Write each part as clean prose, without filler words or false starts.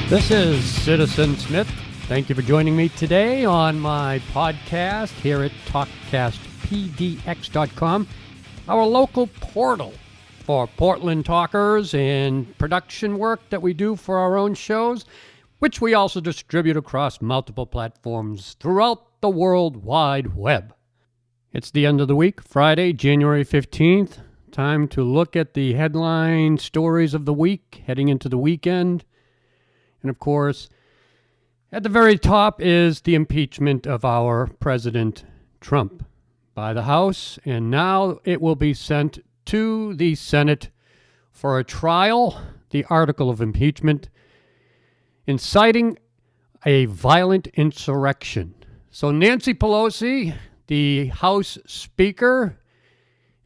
This is Citizen Smith. Thank you for joining me today on my podcast here at TalkCastPDX.com, our local portal for Portland talkers and production work that we do for our own shows, which we also distribute across multiple platforms throughout the World Wide Web. It's the end of the week, Friday, January 15th. Time to look at the headline stories of the week, heading into the weekend. And of course, at the very top is the impeachment of our President Trump by the House, and now it will be sent to the Senate for a trial. The article of impeachment inciting a violent insurrection. So Nancy Pelosi, the House Speaker,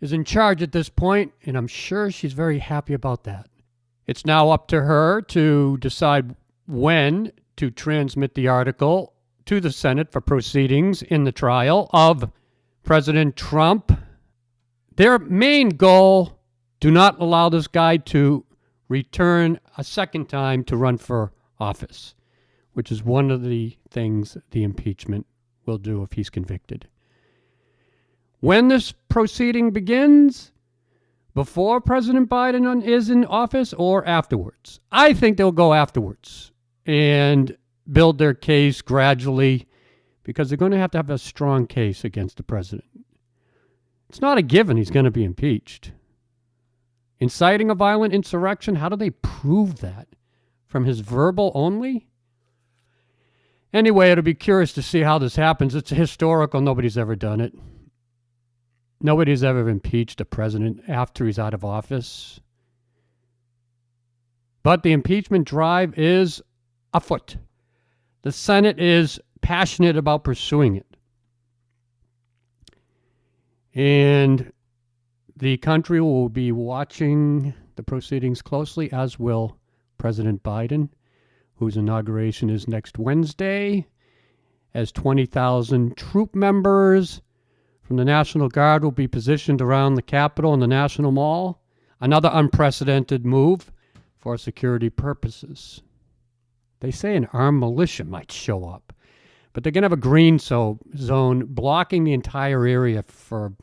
is in charge at this point, and I'm sure she's very happy about that. It's now up to her to decide when to transmit the article to the Senate for proceedings in the trial of President Trump. Their main goal, do not allow this guy to return a second time to run for office, which is one of the things the impeachment will do if he's convicted. When this proceeding begins, before President Biden is in office or afterwards? I think they'll go afterwards and build their case gradually, because they're going to have a strong case against the president. It's not a given he's going to be impeached. Inciting a violent insurrection, how do they prove that? From his verbal only? Anyway, it'll be curious to see how this happens. It's historical. Nobody's ever done it. Nobody's ever impeached a president after he's out of office. But the impeachment drive is afoot. The Senate is passionate about pursuing it. And the country will be watching the proceedings closely, as will President Biden, whose inauguration is next Wednesday, as 20,000 troop members from the National Guard will be positioned around the Capitol and the National Mall. Another unprecedented move for security purposes. They say an armed militia might show up, but they're going to have a green zone blocking the entire area for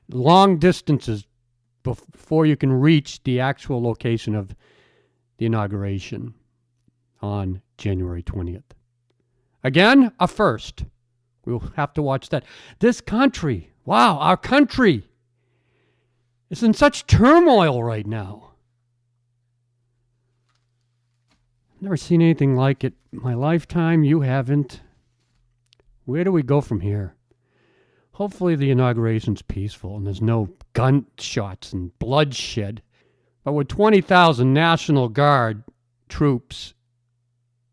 long distances before you can reach the actual location of the inauguration on January 20th. Again, a first. We'll have to watch that. This country, wow, our country is in such turmoil right now. Never seen anything like it in my lifetime. You haven't. Where do we go from here? Hopefully the inauguration's peaceful and there's no gunshots and bloodshed. But with 20,000 National Guard troops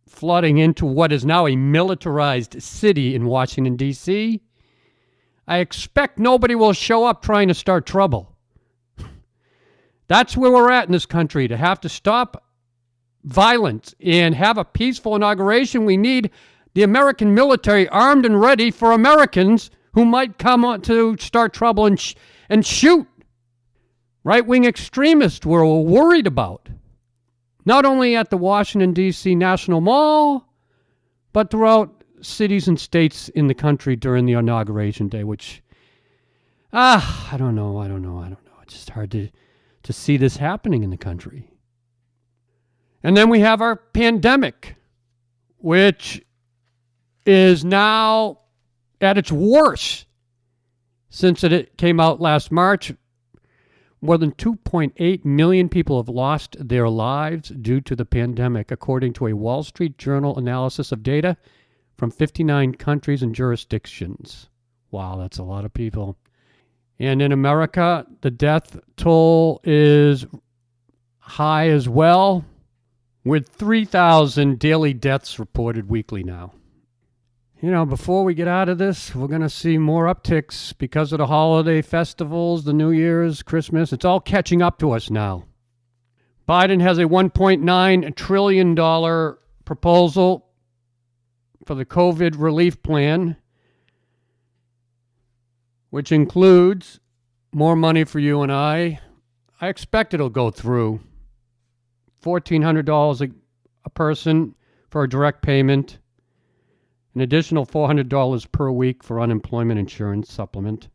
flooding into what is now a militarized city in Washington, D.C., I expect nobody will show up trying to start trouble. That's where we're at in this country. To have to stop violence and have a peaceful inauguration, we need the American military armed and ready for Americans who might come on to start trouble and shoot. Right-wing extremists we're worried about, not only at the Washington, D.C. National Mall, but throughout cities and states in the country during the inauguration day, which, I don't know. It's just hard to see this happening in the country. And then we have our pandemic, which is now at its worst since it came out last March. More than 2.8 million people have lost their lives due to the pandemic, according to a Wall Street Journal analysis of data from 59 countries and jurisdictions. Wow, that's a lot of people. And in America, the death toll is high as well, with 3,000 daily deaths reported weekly now. You know, before we get out of this, we're going to see more upticks because of the holiday festivals, the New Year's, Christmas. It's all catching up to us now. Biden has a $1.9 trillion proposal for the COVID relief plan, which includes more money for you and I. I expect it'll go through. $1,400 a person for a direct payment, an additional $400 per week for unemployment insurance supplement.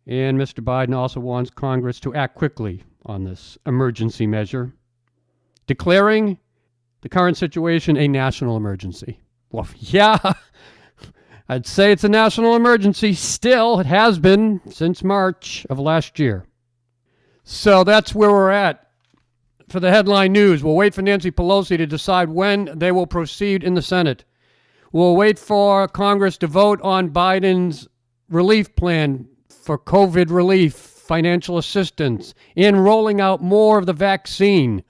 And Mr. Biden also wants Congress to act quickly on this emergency measure, declaring the current situation a national emergency. Well, yeah, I'd say it's a national emergency. Still, it has been since March of last year. So that's where we're at for the headline news. We'll wait for Nancy Pelosi to decide when they will proceed in the Senate. We'll wait for Congress to vote on Biden's relief plan for COVID relief, financial assistance, and rolling out more of the vaccine.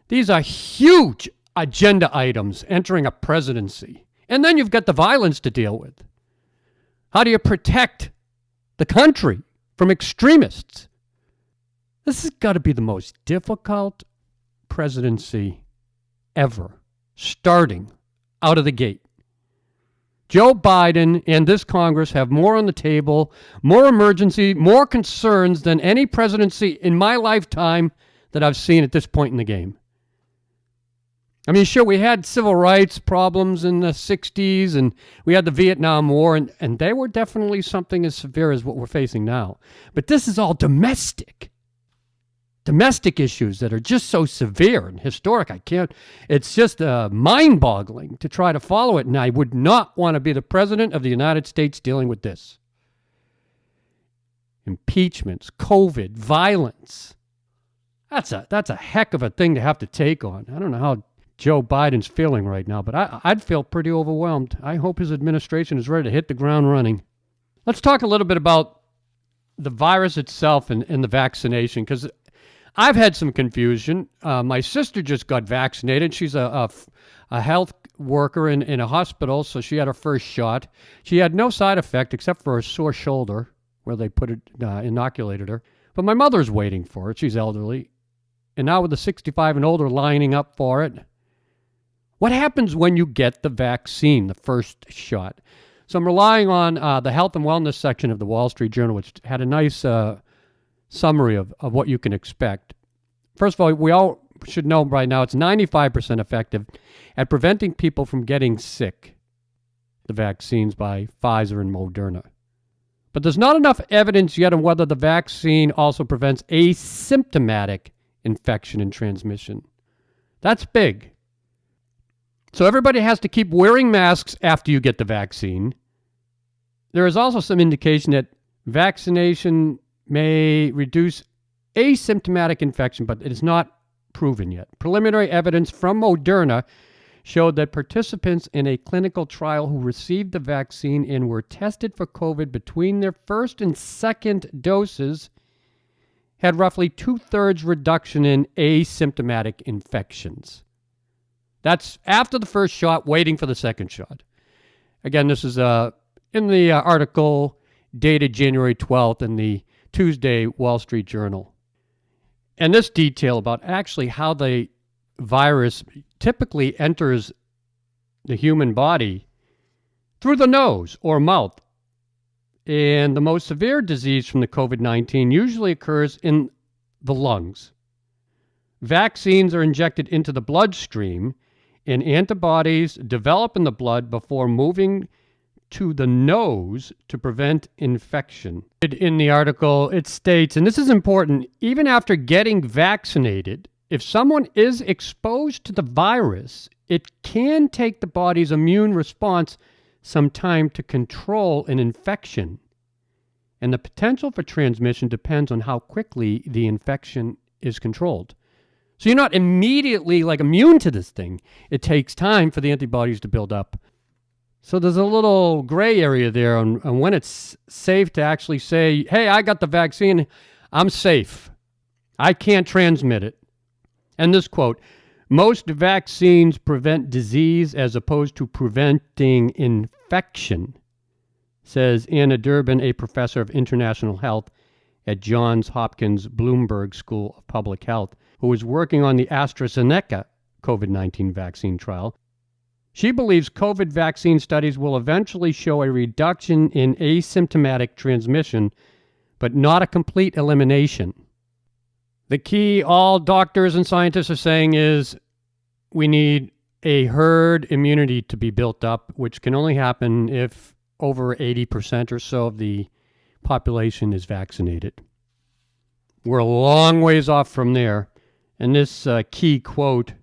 These are huge agenda items entering a presidency. And then you've got the violence to deal with. How do you protect the country from extremists? This has got to be the most difficult presidency ever, starting out of the gate. Joe Biden and this Congress have more on the table, more emergency, more concerns than any presidency in my lifetime that I've seen at this point in the game. I mean, sure, we had civil rights problems in the 60s, and we had the Vietnam War, and they were definitely something as severe as what we're facing now. But this is all domestic issues that are just so severe and historic. It's just mind-boggling to try to follow it, and I would not want to be the president of the United States dealing with this. Impeachments, COVID, violence. That's a heck of a thing to have to take on. I don't know how Joe Biden's feeling right now, but I'd feel pretty overwhelmed. I hope his administration is ready to hit the ground running. Let's talk a little bit about the virus itself and the vaccination, because I've had some confusion. My sister just got vaccinated. She's a health worker in a hospital, so she had her first shot. She had no side effect except for a sore shoulder where they inoculated her. But my mother's waiting for it. She's elderly. And now with the 65 and older lining up for it, what happens when you get the vaccine, the first shot? So I'm relying on the health and wellness section of the Wall Street Journal, which had a nice summary of what you can expect. First of all, we all should know right now it's 95% effective at preventing people from getting sick, the vaccines by Pfizer and Moderna. But there's not enough evidence yet on whether the vaccine also prevents asymptomatic infection and transmission. That's big. So everybody has to keep wearing masks after you get the vaccine. There is also some indication that vaccination may reduce asymptomatic infection, but it is not proven yet. Preliminary evidence from Moderna showed that participants in a clinical trial who received the vaccine and were tested for COVID between their first and second doses had roughly 2/3 reduction in asymptomatic infections. That's after the first shot, waiting for the second shot. Again, this is in the article dated January 12th in the Tuesday Wall Street Journal. And this detail about actually how the virus typically enters the human body through the nose or mouth. And the most severe disease from the COVID-19 usually occurs in the lungs. Vaccines are injected into the bloodstream, and antibodies develop in the blood before moving to the nose to prevent infection. In the article, it states, and this is important, even after getting vaccinated, if someone is exposed to the virus, it can take the body's immune response some time to control an infection. And the potential for transmission depends on how quickly the infection is controlled. So you're not immediately immune to this thing. It takes time for the antibodies to build up. So there's a little gray area there on when it's safe to actually say, hey, I got the vaccine, I'm safe. I can't transmit it. And this quote, most vaccines prevent disease as opposed to preventing infection, says Anna Durbin, a professor of international health at Johns Hopkins Bloomberg School of Public Health, who is working on the AstraZeneca COVID-19 vaccine trial. She believes COVID vaccine studies will eventually show a reduction in asymptomatic transmission, but not a complete elimination. The key all doctors and scientists are saying is we need a herd immunity to be built up, which can only happen if over 80% or so of the population is vaccinated. We're a long ways off from there. And this key quote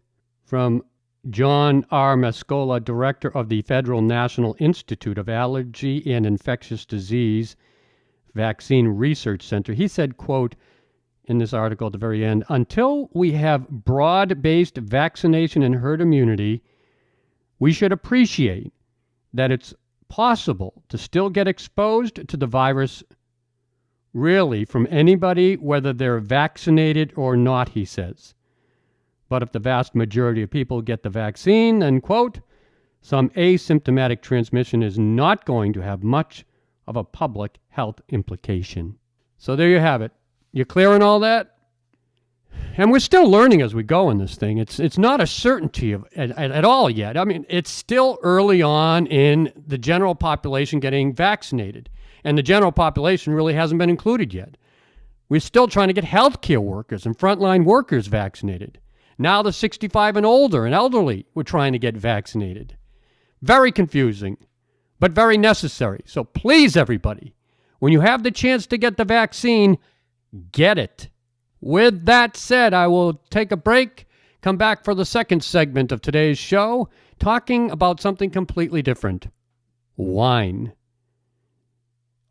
from John R. Mascola, director of the Federal National Institute of Allergy and Infectious Disease Vaccine Research Center. He said, quote, in this article at the very end, until we have broad-based vaccination and herd immunity, we should appreciate that it's possible to still get exposed to the virus really from anybody, whether they're vaccinated or not, he says. But if the vast majority of people get the vaccine, then, quote, some asymptomatic transmission is not going to have much of a public health implication. So there you have it. You clear on all that? And we're still learning as we go in this thing. It's not a certainty at all yet. I mean, it's still early on in the general population getting vaccinated. And the general population really hasn't been included yet. We're still trying to get healthcare workers and frontline workers vaccinated. Now the 65 and older and elderly we're trying to get vaccinated. Very confusing, but very necessary. So please, everybody, when you have the chance to get the vaccine, get it. With that said, I will take a break, come back for the second segment of today's show, talking about something completely different. Wine.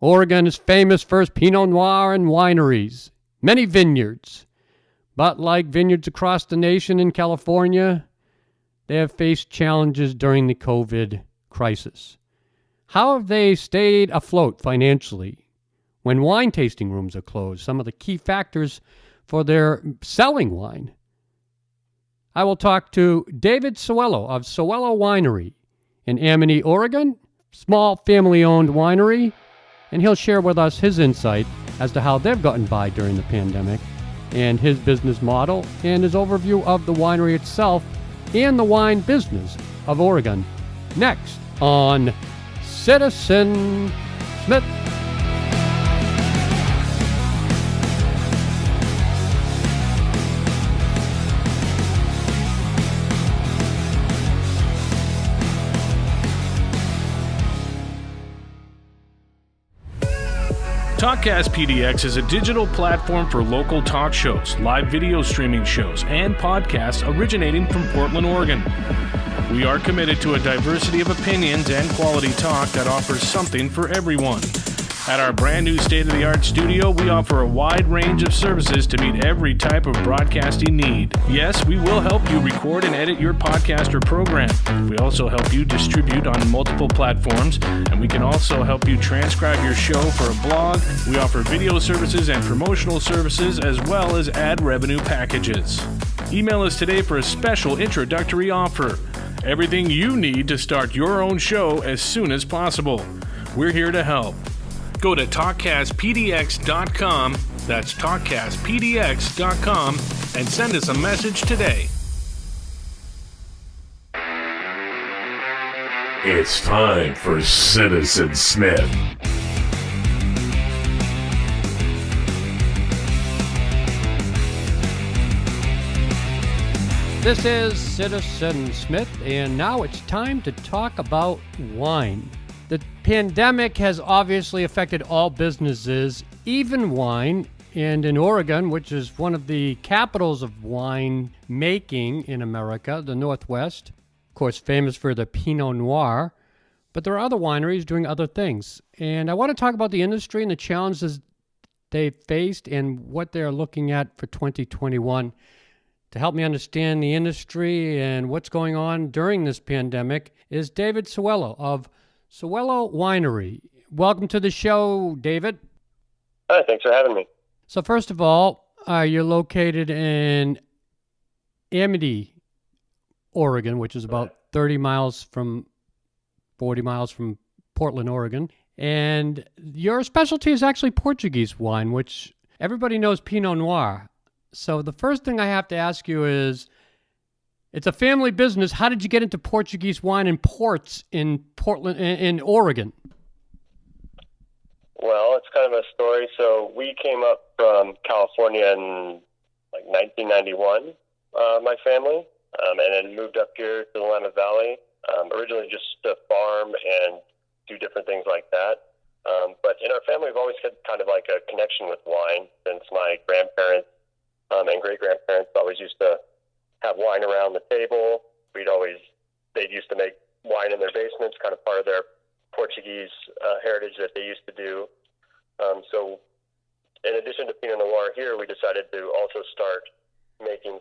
Oregon is famous for its Pinot Noir and wineries, many vineyards. But like vineyards across the nation in California, they have faced challenges during the COVID crisis. How have they stayed afloat financially when wine tasting rooms are closed? Some of the key factors for their selling wine. I will talk to David Ciuelo of Ciuelo Winery in Amity, Oregon, small family-owned winery, and he'll share with us his insight as to how they've gotten by during the pandemic and his business model and his overview of the winery itself and the wine business of Oregon. Next on Citizen Smith. TalkCast PDX is a digital platform for local talk shows, live video streaming shows, and podcasts originating from Portland, Oregon. We are committed to a diversity of opinions and quality talk that offers something for everyone. At our brand new state-of-the-art studio, we offer a wide range of services to meet every type of broadcasting need. Yes, we will help you record and edit your podcast or program. We also help you distribute on multiple platforms, and we can also help you transcribe your show for a blog. We offer video services and promotional services, as well as ad revenue packages. Email us today for a special introductory offer. Everything you need to start your own show as soon as possible. We're here to help. Go to TalkCastPDX.com, that's TalkCastPDX.com, and send us a message today. It's time for Citizen Smith. This is Citizen Smith, and now it's time to talk about wine. The pandemic has obviously affected all businesses, even wine. And in Oregon, which is one of the capitals of wine making in America, the Northwest, of course, famous for the Pinot Noir, but there are other wineries doing other things. And I want to talk about the industry and the challenges they faced and what they're looking at for 2021. To help me understand the industry and what's going on during this pandemic is David Ciuelo of Ciuelo Winery. Welcome to the show, David. Hi, thanks for having me. So first of all, you're located in Amity, Oregon, which is about 40 miles from Portland, Oregon. And your specialty is actually Portuguese wine, which everybody knows Pinot Noir. So the first thing I have to ask you is, it's a family business. How did you get into Portuguese wine and ports in Portland, in Oregon? Well, it's kind of a story. So we came up from California in like 1991, my family, and then moved up here to the Willamette Valley, originally just to farm and do different things like that. But in our family, we've always had kind of like a connection with wine since my grandparents and great-grandparents always used to have wine around the table. They used to make wine in their basements, kind of part of their Portuguese heritage that they used to do. So in addition to Pinot Noir here, we decided to also start making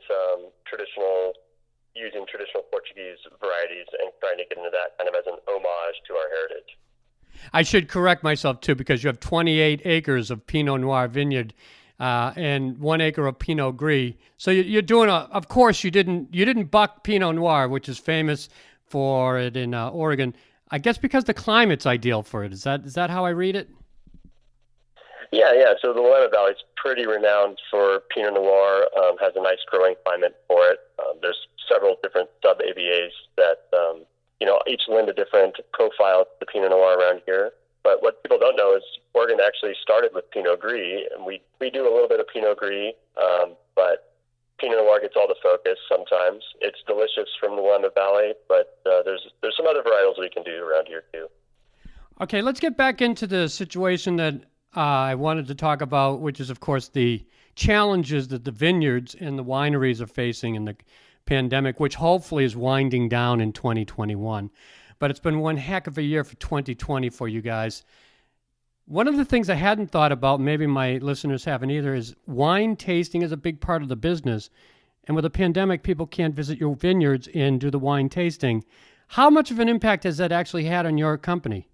using traditional Portuguese varieties and trying to get into that kind of as an homage to our heritage. I should correct myself too, because you have 28 acres of Pinot Noir vineyard and 1 acre of Pinot Gris. So you're doing of course you didn't buck Pinot Noir, which is famous for it in Oregon. I guess because the climate's ideal for it. Is that how I read it? Yeah. So the Willamette Valley is pretty renowned for Pinot Noir. Has a nice growing climate for it. There's several different sub-AVAs that each lend a different profile to the Pinot Noir around here. But what people don't know is Oregon actually started with Pinot Gris, and we do a little bit of Pinot Gris, but Pinot Noir gets all the focus sometimes. It's delicious from the Willamette Valley, but there's some other varietals we can do around here too. Okay, let's get back into the situation that I wanted to talk about, which is, of course, the challenges that the vineyards and the wineries are facing in the pandemic, which hopefully is winding down in 2021. But it's been one heck of a year for 2020 for you guys. One of the things I hadn't thought about, maybe my listeners haven't either, is wine tasting is a big part of the business. And with a pandemic, people can't visit your vineyards and do the wine tasting. How much of an impact has that actually had on your company?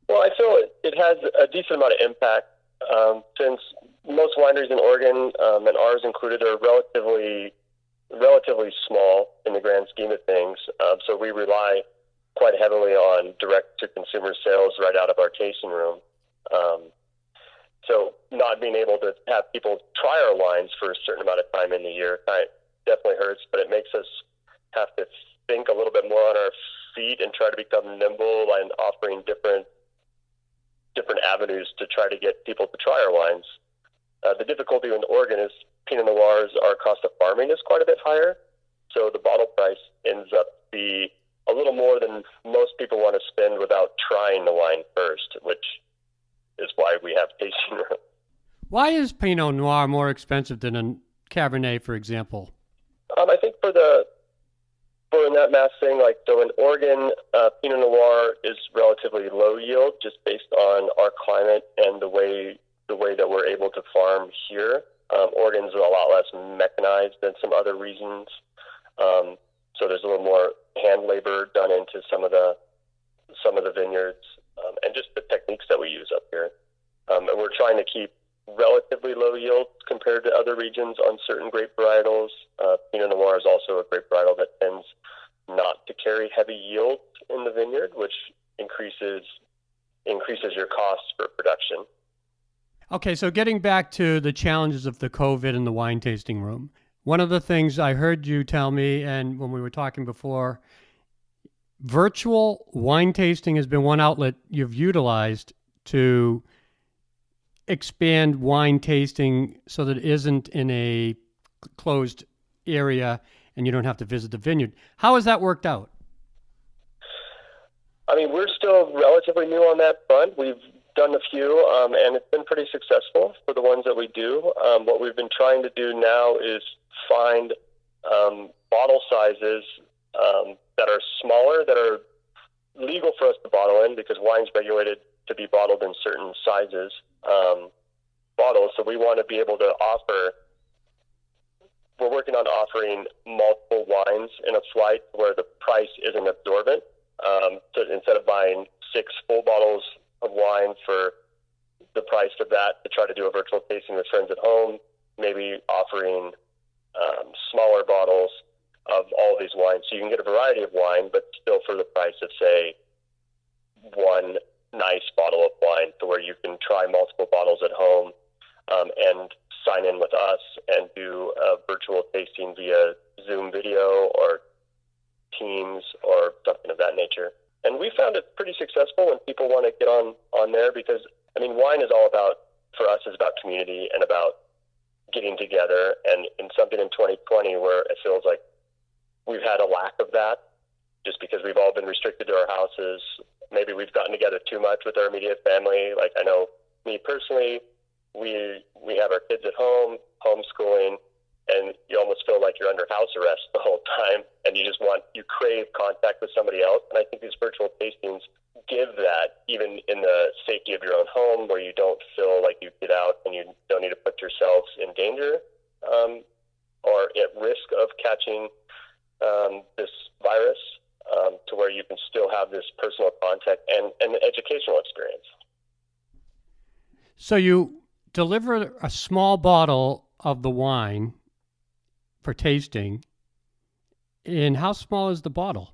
Well, I feel it has a decent amount of impact since most wineries in Oregon, and ours included, are relatively small in the grand scheme of things. So we rely quite heavily on direct-to-consumer sales right out of our tasting room. So not being able to have people try our wines for a certain amount of time in the year definitely hurts, but it makes us have to think a little bit more on our feet and try to become nimble and offering different avenues to try to get people to try our wines. The difficulty in Oregon is Pinot Noirs, our cost of farming is quite a bit higher. So the bottle price ends up be a little more than most people want to spend without trying the wine first, which is why we have tasting room. Why is Pinot Noir more expensive than a Cabernet, for example? I think for that math thing, so in Oregon, Pinot Noir is relatively low yield just based on our climate and the way that we're able to farm here. Oregon's a lot less mechanized than some other regions. So there's a little more hand labor done into some of the vineyards, and just the techniques that we use up here. And we're trying to keep relatively low yield compared to other regions on certain grape varietals. Pinot Noir is also a grape varietal that tends not to carry heavy yield in the vineyard, which increases your costs for production. Okay, so getting back to the challenges of the COVID in the wine tasting room. One of the things I heard you tell me, and when we were talking before, virtual wine tasting has been one outlet you've utilized to expand wine tasting so that it isn't in a closed area and you don't have to visit the vineyard. How has that worked out? I mean, we're still relatively new on that front. We've done a few, and it's been pretty successful for the ones that we do. What we've been trying to do now is find bottle sizes that are smaller, that are legal for us to bottle in, because wine's regulated to be bottled in certain sizes bottles. So we want to be able to we're working on offering multiple wines in a flight where the price isn't absorbent. So instead of buying 6 full bottles of wine for the price of that to try to do a virtual tasting with friends at home, maybe offering smaller bottles of all these wines. So you can get a variety of wine, but still for the price of, say, one nice bottle of wine, to where you can try multiple bottles at home and sign in with us and do a virtual tasting via Zoom video or Teams or something of that nature. And we found it pretty successful when people want to get on there, because, I mean, wine is all about, for us, is about community and about getting together, and in something in 2020 where it feels like we've had a lack of that just because we've all been restricted to our houses. Maybe we've gotten together too much with our immediate family. Like, I know me personally, we have our kids at home, homeschooling, and you almost feel like you're under house arrest the whole time, and you crave contact with somebody else. And I think these virtual tastings give that, even in the safety of your own home, where you don't feel like you get out and you don't need to put yourselves in danger or at risk of catching this virus, to where you can still have this personal contact and an educational experience. So you deliver a small bottle of the wine for tasting. And how small is the bottle?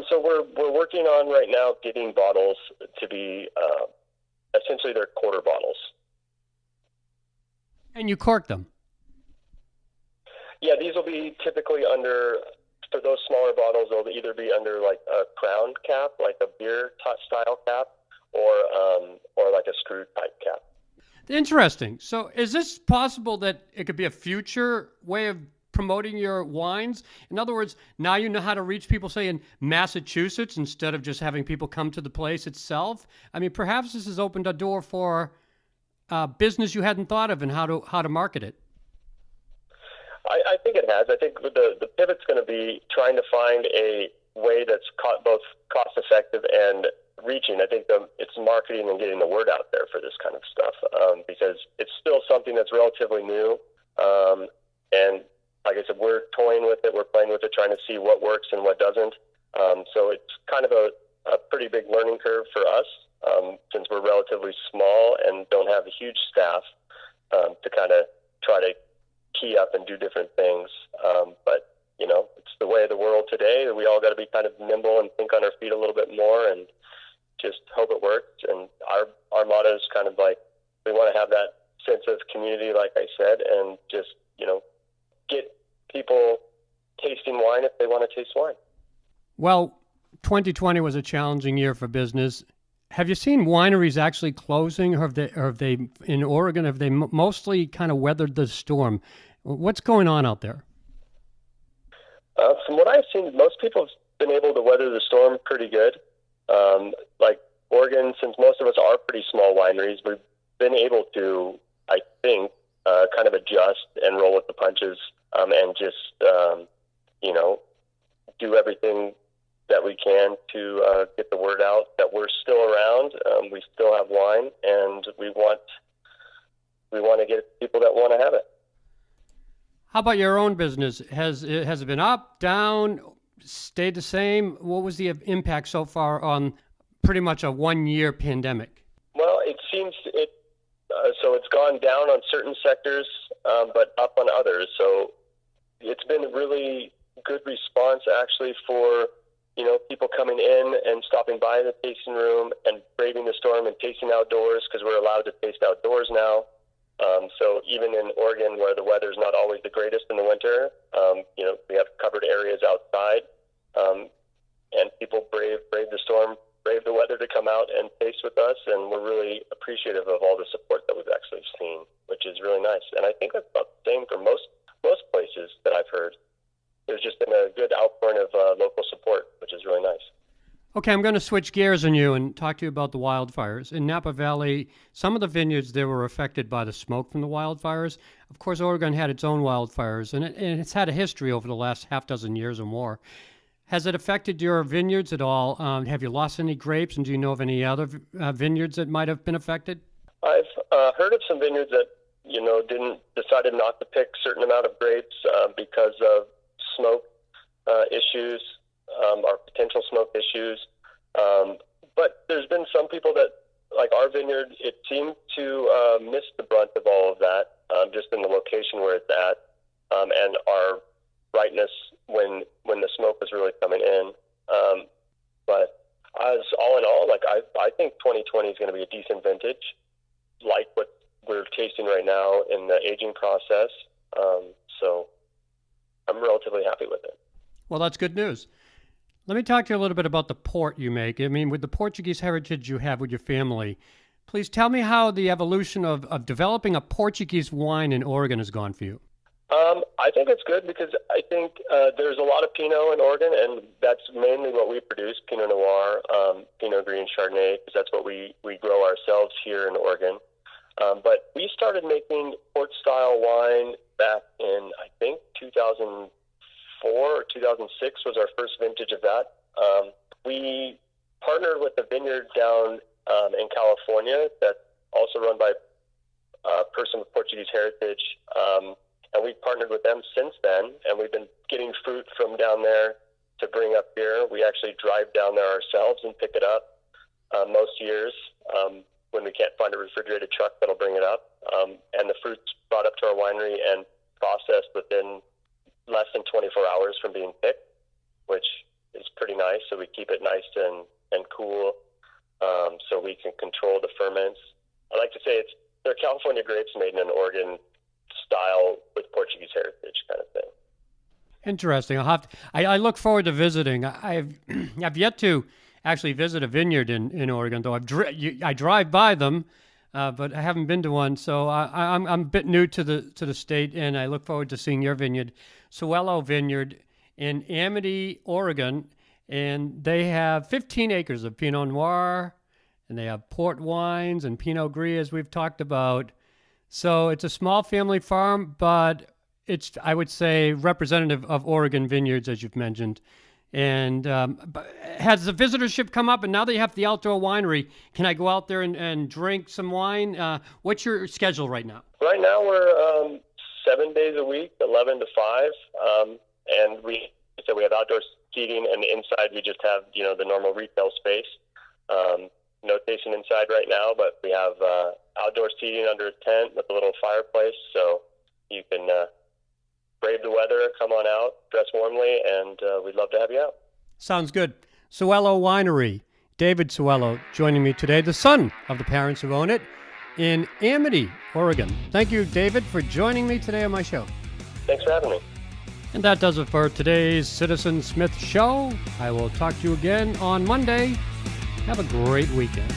So we're working on right now getting bottles to be essentially they're quarter bottles. And you cork them? Yeah, these will be typically for those smaller bottles, they'll either be under like a crown cap, like a beer style cap, or like a screw type cap. Interesting. So is this possible that it could be a future way of promoting your wines? In other words, now you know how to reach people, say, in Massachusetts, instead of just having people come to the place itself? I mean, perhaps this has opened a door for business you hadn't thought of and how to market it. I think it has. I think the pivot's going to be trying to find a way that's both cost effective and reaching. I think it's marketing and getting the word out there for this kind of stuff, because it's still something that's relatively new. And like I said, we're toying with it, we're playing with it, trying to see what works and what doesn't. So it's kind of a pretty big learning curve for us, since we're relatively small and don't have a huge staff to kind of try to key up and do different things. But, it's the way of the world today. We all got to be kind of nimble and think on our feet a little bit more and just hope it works. And our motto is kind of like, we want to have that sense of community, like I said, and just, get people tasting wine if they want to taste wine. Well, 2020 was a challenging year for business. Have you seen wineries actually closing, or have they in Oregon, have they mostly kind of weathered the storm? What's going on out there? From what I've seen, most people have been able to weather the storm pretty good. Like Oregon, since most of us are pretty small wineries, we've been able to, I think, kind of adjust and roll with the punches, and just, do everything that we can to get the word out that we're still around. We still have wine, and we want to get people that want to have it. How about your own business? Has it been up, down, stayed the same? What was the impact so far on pretty much a 1-year pandemic? Well, it seems so it's gone down on certain sectors, but up on others. So it's been a really good response, actually, for people coming in and stopping by the tasting room and braving the storm and tasting outdoors, because we're allowed to taste outdoors now. So even in Oregon, where the weather's not always the greatest in the winter, we have covered areas outside, and people brave the storm, brave the weather to come out and taste with us, and we're really appreciative of all the support that we've actually seen, which is really nice. And I think that's about the same for most places that I've heard. There's just been a good outpouring of local support, which is really nice. Okay, I'm going to switch gears on you and talk to you about the wildfires. In Napa Valley, some of the vineyards there were affected by the smoke from the wildfires. Of course, Oregon had its own wildfires, and it's had a history over the last half dozen years or more. Has it affected your vineyards at all? Have you lost any grapes, and do you know of any other vineyards that might have been affected? I've heard of some vineyards that decided not to pick a certain amount of grapes because of smoke issues, or potential smoke issues. But there's been some people that, like our vineyard, it seemed to miss the brunt of all of that, just in the location where it's at, and our brightness when the smoke was really coming in. But as all in all, I think 2020 is going to be a decent vintage, like what we're tasting right now in the aging process. So I'm relatively happy with it. Well, that's good news. Let me talk to you a little bit about the port you make. I mean, with the Portuguese heritage you have with your family, Please tell me how the evolution of developing a Portuguese wine in Oregon has gone for you. I think it's good because I think there's a lot of Pinot in Oregon, and that's mainly what we produce, Pinot Noir, Pinot Gris, Chardonnay, because that's what we grow ourselves here in Oregon. But we started making port-style wine back in, I think, 2004 or 2006 was our first vintage of that. We partnered with a vineyard down in California that's also run by a person with Portuguese heritage, and we've partnered with them since then, and we've been getting fruit from down there to bring up here. We actually drive down there ourselves and pick it up most years when we can't find a refrigerated truck that'll bring it up. And the fruit's brought up to our winery and processed within less than 24 hours from being picked, which is pretty nice. So we keep it nice and cool so we can control the ferments. I like to say they're California grapes made in an Oregon style with Portuguese heritage kind of thing. Interesting. I look forward to visiting. I've yet to actually visit a vineyard in Oregon, though I drive by them, but I haven't been to one. So I'm a bit new to the state, and I look forward to seeing your vineyard, Suelo Vineyard in Amity, Oregon, and they have 15 acres of Pinot Noir, and they have port wines and Pinot Gris, as we've talked about. So it's a small family farm, but it's, I would say, representative of Oregon vineyards, as you've mentioned. And has the visitorship come up? And now that you have the outdoor winery, can I go out there and drink some wine? What's your schedule right now? Right now we're 7 days a week, 11 to 5. And we have outdoor seating, and inside we just have, the normal retail space. No tasting inside right now, but we have outdoor seating under a tent with a little fireplace, so you can brave the weather, come on out, dress warmly, and we'd love to have you out. Sounds good. Suelo Winery, David Suelo joining me today, the son of the parents who own it, in Amity, Oregon. Thank you, David, for joining me today on my show. Thanks for having me. And that does it for today's Citizen Smith Show. I will talk to you again on Monday. Have a great weekend.